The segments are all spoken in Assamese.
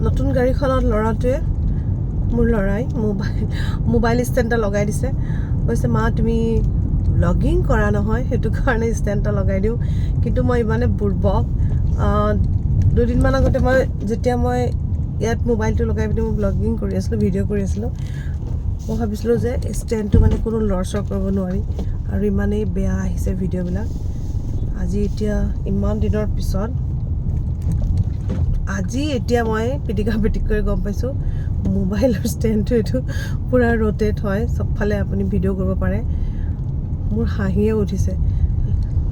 নতুন গাড়ীখনত ল'ৰাটোৱে মোৰ ল'ৰাই মোবাইল ষ্টেণ্ড এটা লগাই দিছে কৈছে মা তুমি ব্লগিং কৰা নহয় সেইটো কাৰণে ষ্টেণ্ড এটা লগাই দিওঁ কিন্তু মই ইমানে বুৰ্বক দুদিনমান আগতে যেতিয়া মই ইয়াত মোবাইলটো লগাই পিনি মই ব্লগিং কৰি আছিলোঁ ভিডিঅ' কৰি আছিলোঁ মই ভাবিছিলোঁ যে ষ্টেণ্ডটো মানে কোনো লৰচৰ কৰিব নোৱাৰি আৰু ইমানেই বেয়া আহিছে ভিডিঅ'বিলাক আজি এতিয়া ইমান দিনৰ পিছত এতিয়া মই পিটিকৈ গম পাইছোঁ মোবাইলৰ ষ্টেণ্ডটো এইটো পূৰা ৰ'টেট হয় চবফালে আপুনি ভিডিঅ' কৰিব পাৰে মোৰ হাঁহিয়ে উঠিছে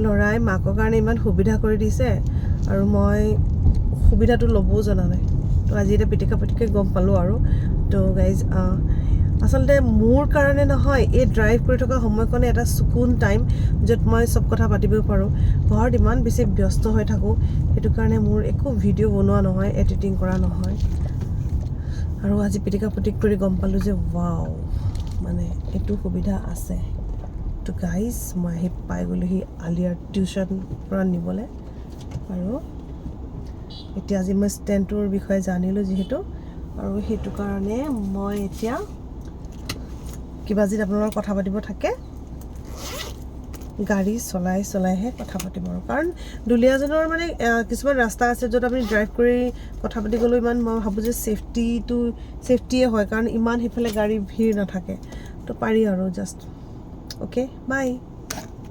ল'ৰাই মাকৰ কাৰণে ইমান সুবিধা কৰি দিছে আৰু মই সুবিধাটো ল'বও জনা নাই তো আজি এতিয়া পিটিকৈ গম পালোঁ আৰু তো গাইজ আচলতে মোৰ কাৰণে নহয় এই ড্ৰাইভ কৰি থকা সময়কণে এটা চকুন টাইম য'ত মই চব কথা পাতিব পাৰোঁ ঘৰত ইমান বেছি ব্যস্ত হৈ থাকোঁ সেইটো কাৰণে মোৰ একো ভিডিঅ' বনোৱা নহয় এডিটিং কৰা নহয় আৰু আজি পিটিক কৰি গম পালোঁ যে ৱাও মানে এইটো সুবিধা আছে তো গাইজ মই আহি পাই গ'লোহি আলিয়াৰ টিউশ্যন পৰা নিবলৈ আৰু এতিয়া আজি মই ষ্টেণ্ডটোৰ বিষয়ে জানিলোঁ যিহেতু আৰু সেইটো কাৰণে মই এতিয়া কিবা যদি আপোনালোকৰ কথা পাতিব থাকে গাড়ী চলাইহে কথা পাতিব আৰু কাৰণ দুলীয়াজনৰ মানে কিছুমান ৰাস্তা আছে য'ত আপুনি ড্ৰাইভ কৰি কথা পাতি গ'লেও ইমান মই ভাবোঁ যে ছেফটিয়ে হয় কাৰণ ইমান সেইফালে গাড়ী ভিৰ নাথাকে তো পাৰি আৰু জাষ্ট অ'কে বাই